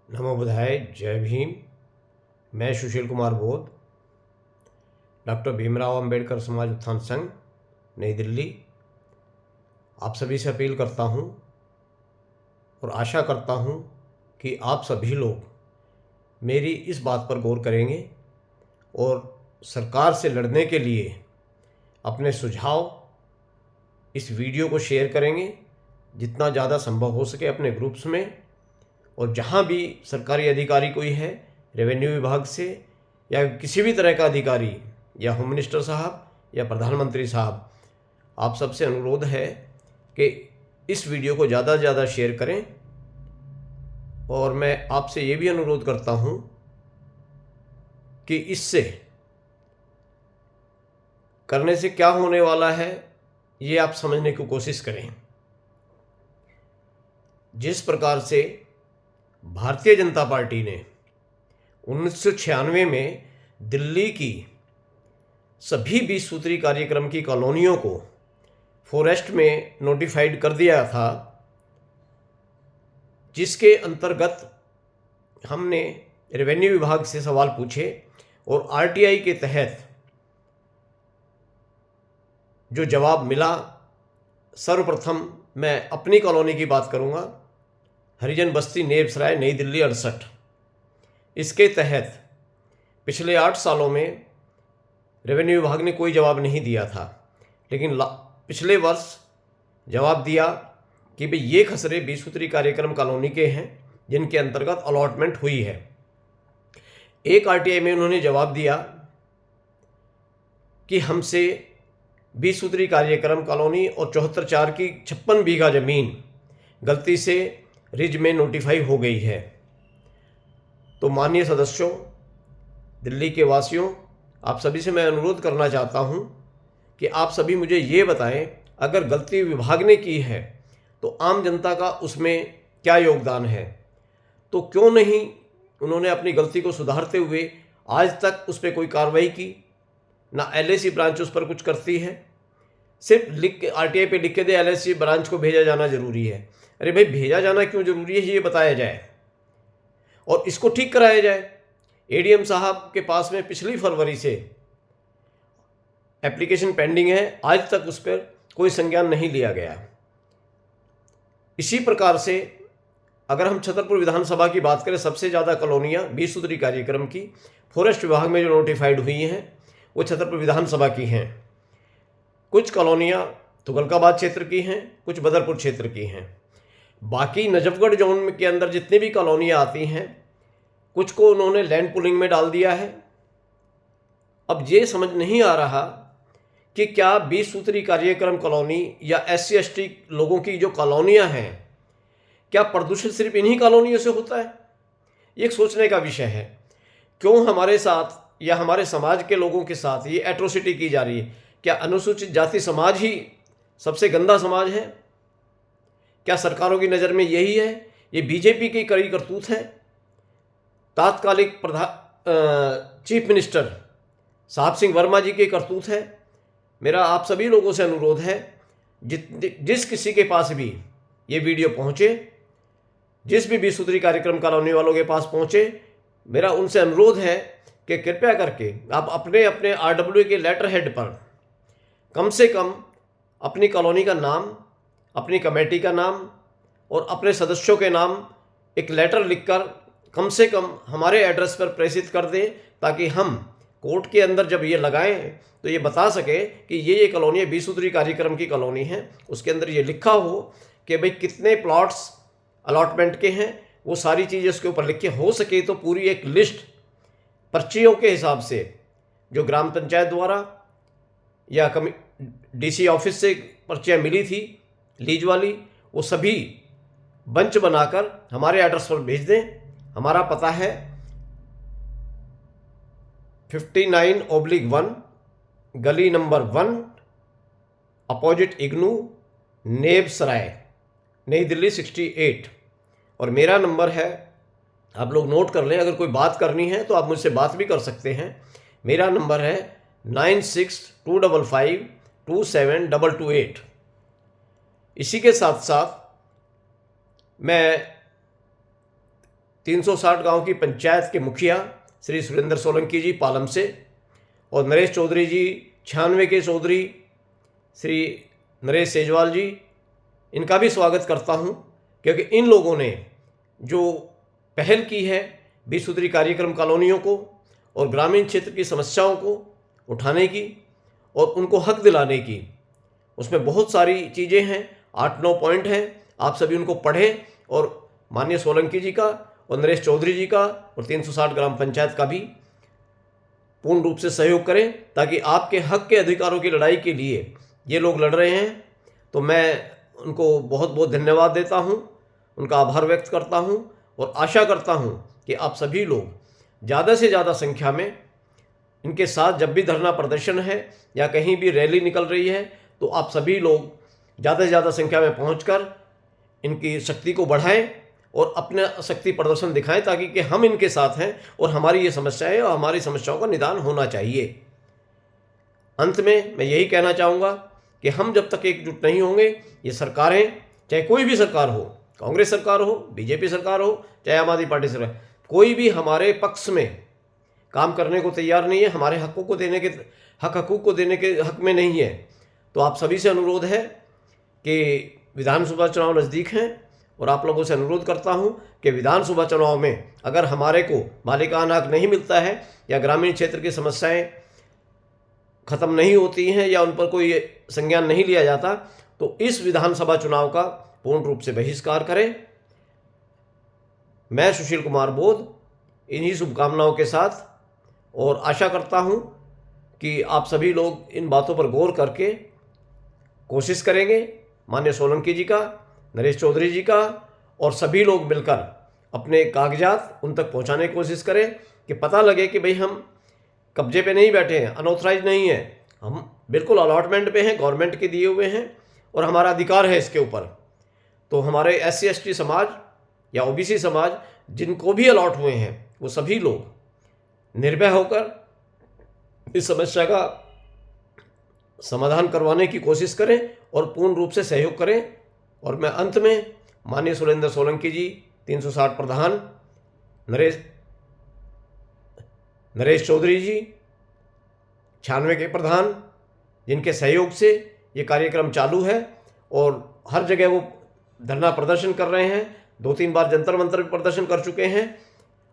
नमो बुधाय। जय भीम। मैं सुशील कुमार बोध, डॉक्टर भीमराव अंबेडकर समाज उत्थान संघ, नई दिल्ली। आप सभी से अपील करता हूं और आशा करता हूं कि आप सभी लोग मेरी इस बात पर गौर करेंगे और सरकार से लड़ने के लिए अपने सुझाव इस वीडियो को शेयर करेंगे जितना ज़्यादा संभव हो सके अपने ग्रुप्स में। और जहाँ भी सरकारी अधिकारी कोई है, रेवेन्यू विभाग से या किसी भी तरह का अधिकारी या होम मिनिस्टर साहब या प्रधानमंत्री साहब, आप सबसे अनुरोध है कि इस वीडियो को ज़्यादा से ज़्यादा शेयर करें। और मैं आपसे ये भी अनुरोध करता हूँ कि इससे करने से क्या होने वाला है ये आप समझने की कोशिश करें। जिस प्रकार से भारतीय जनता पार्टी ने 1996 में दिल्ली की सभी 20 सूत्री कार्यक्रम की कॉलोनियों को फॉरेस्ट में नोटिफाइड कर दिया था, जिसके अंतर्गत हमने रेवेन्यू विभाग से सवाल पूछे और आरटीआई के तहत जो जवाब मिला, सर्वप्रथम मैं अपनी कॉलोनी की बात करूंगा, हरिजन बस्ती नेबसराय, नई दिल्ली 68। इसके तहत पिछले 8 सालों में रेवेन्यू विभाग ने कोई जवाब नहीं दिया था, लेकिन पिछले वर्ष जवाब दिया कि भाई ये खसरे 20 सूत्री कार्यक्रम कॉलोनी के हैं जिनके अंतर्गत अलॉटमेंट हुई है। एक आरटीआई में उन्होंने जवाब दिया कि हमसे 20 सूत्री कार्यक्रम कॉलोनी और 74/4 की 56 बीघा जमीन गलती से रिज में नोटिफाई हो गई है। तो माननीय सदस्यों, दिल्ली के वासियों, आप सभी से मैं अनुरोध करना चाहता हूं कि आप सभी मुझे ये बताएं, अगर गलती विभाग ने की है तो आम जनता का उसमें क्या योगदान है। तो क्यों नहीं उन्होंने अपनी गलती को सुधारते हुए आज तक उस पर कोई कार्रवाई की, ना एलआईसी ब्रांच उस पर कुछ करती है। सिर्फ लिख के आरटीआई पे लिख के दे एलआईसी ब्रांच को भेजा जाना जरूरी है। अरे भाई, भेजा जाना क्यों जरूरी है ये बताया जाए और इसको ठीक कराया जाए। एडीएम साहब के पास में पिछली फरवरी से एप्लीकेशन पेंडिंग है, आज तक उस पर कोई संज्ञान नहीं लिया गया। इसी प्रकार से अगर हम छतरपुर विधानसभा की बात करें, सबसे ज़्यादा कॉलोनियाँ 20 सूत्री कार्यक्रम की फॉरेस्ट विभाग में जो नोटिफाइड हुई हैं वो छतरपुर विधानसभा की हैं। कुछ कॉलोनियाँ तुगलकाबाद क्षेत्र की हैं, कुछ बदरपुर क्षेत्र की हैं। बाकी नजफगढ़ जोन के अंदर जितनी भी कॉलोनियाँ आती हैं, कुछ को उन्होंने लैंड पुलिंग में डाल दिया है। अब ये समझ नहीं आ रहा कि क्या 20 सूत्री कार्यक्रम कॉलोनी या SC ST लोगों की जो कॉलोनियाँ हैं, क्या प्रदूषण सिर्फ इन्हीं कॉलोनियों से होता है? ये एक सोचने का विषय है। क्यों हमारे साथ या हमारे समाज के लोगों के साथ ये एट्रोसिटी की जा रही है? क्या अनुसूचित जाति समाज ही सबसे गंदा समाज है? क्या सरकारों की नज़र में यही है? ये बीजेपी की कड़ी करतूत है। तात्कालिक चीफ मिनिस्टर साहब सिंह वर्मा जी की करतूत है। मेरा आप सभी लोगों से अनुरोध है, जिस किसी के पास भी ये वीडियो पहुँचे, जिस भी 20 सूत्री कार्यक्रम कॉलोनी वालों के पास पहुँचे, मेरा उनसे अनुरोध है कि कृपया करके आप अपने अपने RWA के लेटर हेड पर कम से कम अपनी कॉलोनी का नाम, अपनी कमेटी का नाम और अपने सदस्यों के नाम एक लेटर लिखकर कम से कम हमारे एड्रेस पर प्रेषित कर दें, ताकि हम कोर्ट के अंदर जब ये लगाएं तो ये बता सके कि ये कॉलोनी 20 सूत्री कार्यक्रम की कॉलोनी है। उसके अंदर ये लिखा हो कि भाई कितने प्लॉट्स अलॉटमेंट के हैं, वो सारी चीज़ें उसके ऊपर लिख के, हो सके तो पूरी एक लिस्ट पर्चियों के हिसाब से जो ग्राम पंचायत द्वारा या DC ऑफिस से पर्चियाँ मिली थी लीज वाली, वो सभी बंच बनाकर हमारे एड्रेस पर भेज दें। हमारा पता है 59/1 गली नंबर 1 अपोजिट इग्नू, नेबसराय, नई दिल्ली 68। और मेरा नंबर है, आप लोग नोट कर लें, अगर कोई बात करनी है तो आप मुझसे बात भी कर सकते हैं। मेरा नंबर है 9625527228। इसी के साथ साथ मैं 360 गांव की पंचायत के मुखिया श्री सुरेंद्र सोलंकी जी पालम से, और नरेश चौधरी जी 96 के चौधरी श्री नरेश सेजवाल जी, इनका भी स्वागत करता हूं, क्योंकि इन लोगों ने जो पहल की है 20 सूत्री कार्यक्रम कॉलोनियों को और ग्रामीण क्षेत्र की समस्याओं को उठाने की और उनको हक दिलाने की, उसमें बहुत सारी चीज़ें हैं, 8-9 पॉइंट हैं। आप सभी उनको पढ़ें और माननीय सोलंकी जी का और नरेश चौधरी जी का और 360 ग्राम पंचायत का भी पूर्ण रूप से सहयोग करें, ताकि आपके हक के अधिकारों की लड़ाई के लिए ये लोग लड़ रहे हैं। तो मैं उनको बहुत बहुत धन्यवाद देता हूँ, उनका आभार व्यक्त करता हूँ और आशा करता हूँ कि आप सभी लोग ज़्यादा से ज़्यादा संख्या में इनके साथ, जब भी धरना प्रदर्शन है या कहीं भी रैली निकल रही है, तो आप सभी लोग ज़्यादा से ज़्यादा संख्या में पहुंचकर इनकी शक्ति को बढ़ाएं और अपना शक्ति प्रदर्शन दिखाएं, ताकि कि हम इनके साथ हैं और हमारी ये समस्या है और हमारी समस्याओं का निदान होना चाहिए। अंत में मैं यही कहना चाहूँगा कि हम जब तक एकजुट नहीं होंगे, ये सरकारें, चाहे कोई भी सरकार हो, कांग्रेस सरकार हो, बीजेपी सरकार हो, चाहे आम आदमी पार्टी सरकार, कोई भी हमारे पक्ष में काम करने को तैयार नहीं है, हमारे हकों को देने के हकूक़ को देने के हक में नहीं है। तो आप सभी से अनुरोध है कि विधानसभा चुनाव नज़दीक हैं और आप लोगों से अनुरोध करता हूं कि विधानसभा चुनाव में अगर हमारे को मालिकाना हक नहीं मिलता है या ग्रामीण क्षेत्र की समस्याएं ख़त्म नहीं होती हैं या उन पर कोई संज्ञान नहीं लिया जाता, तो इस विधानसभा चुनाव का पूर्ण रूप से बहिष्कार करें। मैं सुशील कुमार बोध इन्हीं शुभकामनाओं के साथ और आशा करता हूं कि आप सभी लोग इन बातों पर गौर करके कोशिश करेंगे, माननीय सोलंकी जी का, नरेश चौधरी जी का, और सभी लोग मिलकर अपने कागजात उन तक पहुंचाने की कोशिश करें कि पता लगे कि भाई हम कब्जे पे नहीं बैठे हैं, अनऑथराइज नहीं है, हम बिल्कुल अलॉटमेंट पे हैं, गवर्नमेंट के दिए हुए हैं और हमारा अधिकार है इसके ऊपर। तो हमारे SC ST समाज या OBC समाज जिनको भी अलॉट हुए हैं, वो सभी लोग निर्भय होकर इस समस्या का समाधान करवाने की कोशिश करें और पूर्ण रूप से सहयोग करें। और मैं अंत में माननीय सुरेंद्र सोलंकी जी, 360 प्रधान, नरेश चौधरी जी 96 के प्रधान, जिनके सहयोग से ये कार्यक्रम चालू है और हर जगह वो धरना प्रदर्शन कर रहे हैं, 2-3 बार जंतर मंतर प्रदर्शन कर चुके हैं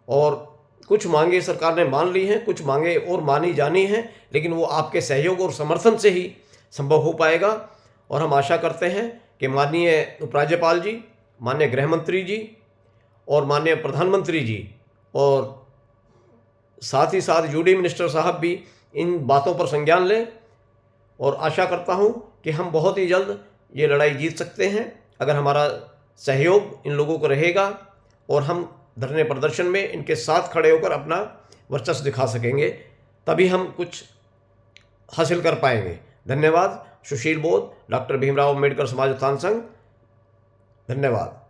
और कुछ मांगे सरकार ने मान ली हैं, कुछ मांगे और मानी जानी हैं, लेकिन वो आपके सहयोग और समर्थन से ही संभव हो पाएगा। और हम आशा करते हैं कि माननीय उपराज्यपाल जी, माननीय गृह मंत्री जी और माननीय प्रधानमंत्री जी और साथ ही साथ UD मिनिस्टर साहब भी इन बातों पर संज्ञान लें। और आशा करता हूं कि हम बहुत ही जल्द ये लड़ाई जीत सकते हैं अगर हमारा सहयोग इन लोगों को रहेगा और हम धरने प्रदर्शन में इनके साथ खड़े होकर अपना वर्चस्व दिखा सकेंगे, तभी हम कुछ हासिल कर पाएंगे। धन्यवाद। सुशील बोध, डॉक्टर भीमराव अम्बेडकर समाज उत्थान संघ। धन्यवाद।